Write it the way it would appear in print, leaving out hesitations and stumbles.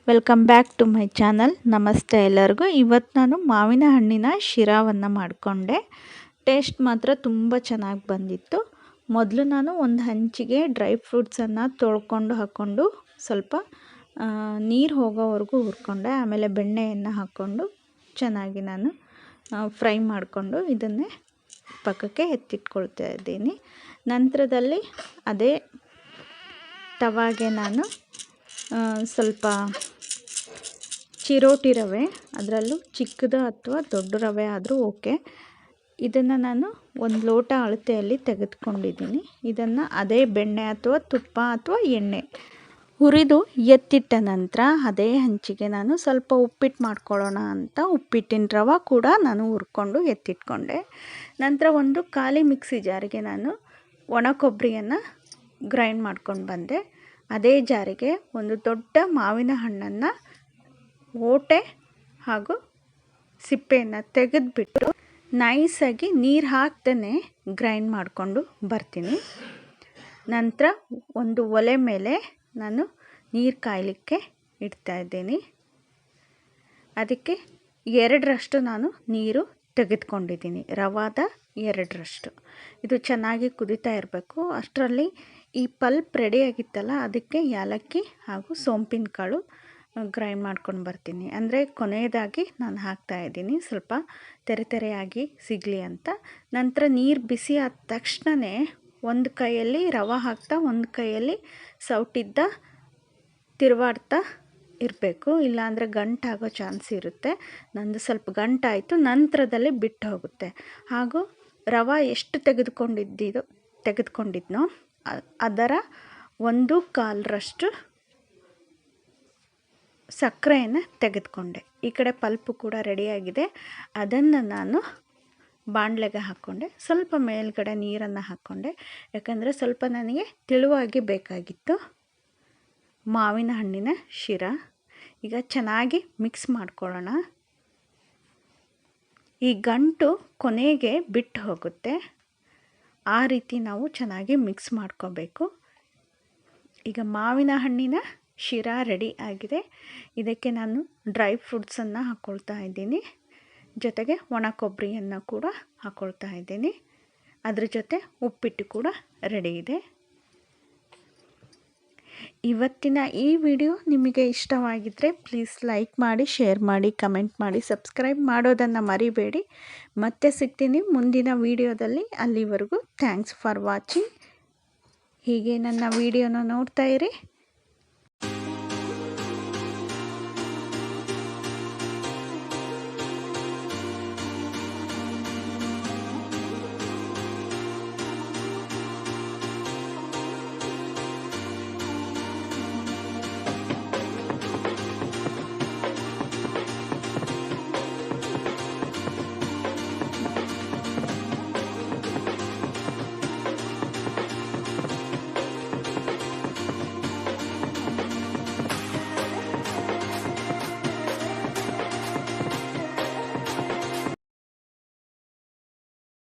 Welcome back to my channel. ನಮಸ್ತೆ ಎಲ್ಲರಿಗೂ. ಇವತ್ತು ನಾನು ಮಾವಿನ ಹಣ್ಣಿನ ಶಿರಾವನ್ನು ಮಾಡಿಕೊಂಡೆ. ಟೇಸ್ಟ್ ಮಾತ್ರ ತುಂಬ ಚೆನ್ನಾಗಿ ಬಂದಿತ್ತು. ಮೊದಲು ನಾನು ಒಂದು ಹಂಚಿಗೆ ಡ್ರೈ ಫ್ರೂಟ್ಸನ್ನು ತೊಳ್ಕೊಂಡು ಹಾಕ್ಕೊಂಡು ಸ್ವಲ್ಪ ನೀರು ಹೋಗೋವರೆಗೂ ಹುರ್ಕೊಂಡೆ. ಆಮೇಲೆ ಬೆಣ್ಣೆಯನ್ನು ಹಾಕ್ಕೊಂಡು ಚೆನ್ನಾಗಿ ನಾನು ಫ್ರೈ ಮಾಡಿಕೊಂಡು ಇದನ್ನೇ ಪಕ್ಕಕ್ಕೆ ಎತ್ತಿಟ್ಕೊಳ್ತಾ ಇದ್ದೀನಿ. ನಂತರದಲ್ಲಿ ಅದೇ ತವಾಗೆ ನಾನು ಸ್ವಲ್ಪ ಚಿರೋಟಿ ರವೆ, ಅದರಲ್ಲೂ ಚಿಕ್ಕದು ಅಥವಾ ದೊಡ್ಡ ರವೆ ಆದರೂ ಓಕೆ, ಇದನ್ನು ನಾನು ಒಂದು ಲೋಟ ಅಳತೆಯಲ್ಲಿ ತೆಗೆದುಕೊಂಡಿದ್ದೀನಿ. ಇದನ್ನು ಅದೇ ಬೆಣ್ಣೆ ಅಥವಾ ತುಪ್ಪ ಅಥವಾ ಎಣ್ಣೆ ಹುರಿದು ಎತ್ತಿಟ್ಟ ನಂತರ ಅದೇ ಹಂಚಿಗೆ ನಾನು ಸ್ವಲ್ಪ ಉಪ್ಪಿಟ್ಟು ಮಾಡ್ಕೊಳ್ಳೋಣ ಅಂತ ಉಪ್ಪಿಟ್ಟಿನ ರವೆ ಕೂಡ ನಾನು ಹುರ್ಕೊಂಡು ಎತ್ತಿಟ್ಕೊಂಡೆ. ನಂತರ ಒಂದು ಖಾಲಿ ಮಿಕ್ಸಿ ಜಾರಿಗೆ ನಾನು ಒಣ ಕೊಬ್ಬರಿಯನ್ನು ಗ್ರೈಂಡ್ ಮಾಡ್ಕೊಂಡು ಬಂದೆ. ಅದೇ ಜಾರಿಗೆ ಒಂದು ದೊಡ್ಡ ಮಾವಿನ ಹಣ್ಣನ್ನು ಓಟೆ ಹಾಗೂ ಸಿಪ್ಪೆಯನ್ನು ತೆಗೆದುಬಿಟ್ಟು ನೈಸಾಗಿ ನೀರು ಹಾಕ್ದೇ ಗ್ರೈಂಡ್ ಮಾಡಿಕೊಂಡು ಬರ್ತೀನಿ. ನಂತರ ಒಂದು ಒಲೆ ಮೇಲೆ ನಾನು ನೀರು ಕಾಯಲಿಕ್ಕೆ ಇಡ್ತಾಯಿದ್ದೀನಿ. ಅದಕ್ಕೆ 2ರಷ್ಟು ನಾನು ನೀರು ತೆಗೆದುಕೊಂಡಿದ್ದೀನಿ, ರವಾದ 2ರಷ್ಟು. ಇದು ಚೆನ್ನಾಗಿ ಕುದೀತಾ ಇರಬೇಕು. ಅಷ್ಟರಲ್ಲಿ ಈ ಪಲ್ಪ್ ರೆಡಿಯಾಗಿತ್ತಲ್ಲ, ಅದಕ್ಕೆ ಏಲಕ್ಕಿ ಹಾಗೂ ಸೋಂಪಿನ ಕಾಳು ಗ್ರೈಂಡ್ ಮಾಡ್ಕೊಂಡು ಬರ್ತೀನಿ. ಅಂದರೆ ಕೊನೆಯದಾಗಿ ನಾನು ಹಾಕ್ತಾಯಿದ್ದೀನಿ, ಸ್ವಲ್ಪ ತೆರೆಯಾಗಿ ಸಿಗಲಿ ಅಂತ. ನಂತರ ನೀರು ಬಿಸಿ ಆದ ತಕ್ಷಣವೇ ಒಂದು ಕೈಯಲ್ಲಿ ರವೆ ಹಾಕ್ತಾ ಒಂದು ಕೈಯಲ್ಲಿ ಸೌಟಿದ್ದ ತಿರುವಾಡ್ತಾ ಇರಬೇಕು, ಇಲ್ಲಾಂದರೆ ಗಂಟಾಗೋ ಚಾನ್ಸ್ ಇರುತ್ತೆ. ನಂದು ಸ್ವಲ್ಪ ಗಂಟಾಯಿತು, ನಂತರದಲ್ಲಿ ಬಿಟ್ಟು ಹೋಗುತ್ತೆ. ಹಾಗೂ ರವೆ ಎಷ್ಟು ತೆಗೆದುಕೊಂಡಿದ್ನೋ ಅದರ 1/4ರಷ್ಟು ಸಕ್ಕರೆಯನ್ನು ತೆಗೆದುಕೊಂಡೆ. ಈ ಕಡೆ ಪಲ್ಪು ಕೂಡ ರೆಡಿಯಾಗಿದೆ. ಅದನ್ನು ನಾನು ಬಾಣಲೆಗೆ ಹಾಕ್ಕೊಂಡೆ. ಸ್ವಲ್ಪ ಮೇಲ್ಗಡೆ ನೀರನ್ನು ಹಾಕ್ಕೊಂಡೆ, ಯಾಕಂದರೆ ಸ್ವಲ್ಪ ನನಗೆ ತೆಳುವಾಗಿ ಬೇಕಾಗಿತ್ತು ಮಾವಿನ ಹಣ್ಣಿನ ಶಿರಾ. ಈಗ ಚೆನ್ನಾಗಿ ಮಿಕ್ಸ್ ಮಾಡ್ಕೊಳ್ಳೋಣ. ಈ ಗಂಟು ಕೊನೆಗೆ ಬಿಟ್ಟು ಹೋಗುತ್ತೆ, ಆ ರೀತಿ ನಾವು ಚೆನ್ನಾಗಿ ಮಿಕ್ಸ್ ಮಾಡ್ಕೋಬೇಕು. ಈಗ ಮಾವಿನ ಹಣ್ಣಿನ ಶಿರಾ ರೆಡಿ ಆಗಿದೆ. ಇದಕ್ಕೆ ನಾನು ಡ್ರೈ ಫ್ರೂಟ್ಸನ್ನು ಹಾಕ್ಕೊಳ್ತಾ ಇದ್ದೀನಿ, ಜೊತೆಗೆ ಒಣ ಕೊಬ್ಬರಿಯನ್ನು ಕೂಡ ಹಾಕ್ಕೊಳ್ತಾ ಇದ್ದೀನಿ. ಅದ್ರ ಜೊತೆ ಉಪ್ಪಿಟ್ಟು ಕೂಡ ರೆಡಿ ಇದೆ. ಇವತ್ತಿನ ಈ ವಿಡಿಯೋ ನಿಮಗೆ ಇಷ್ಟವಾಗಿದ್ದರೆ ಪ್ಲೀಸ್ ಲೈಕ್ ಮಾಡಿ, ಶೇರ್ ಮಾಡಿ, ಕಮೆಂಟ್ ಮಾಡಿ, ಸಬ್ಸ್ಕ್ರೈಬ್ ಮಾಡೋದನ್ನು ಮರಿಬೇಡಿ. ಮತ್ತೆ ಸಿಗ್ತೀನಿ ಮುಂದಿನ ವಿಡಿಯೋದಲ್ಲಿ. ಅಲ್ಲಿವರೆಗೂ ಥ್ಯಾಂಕ್ಸ್ ಫಾರ್ ವಾಚಿಂಗ್. ಹೀಗೆ ನನ್ನ ವಿಡಿಯೋನ ನೋಡ್ತಾ ಇರಿ.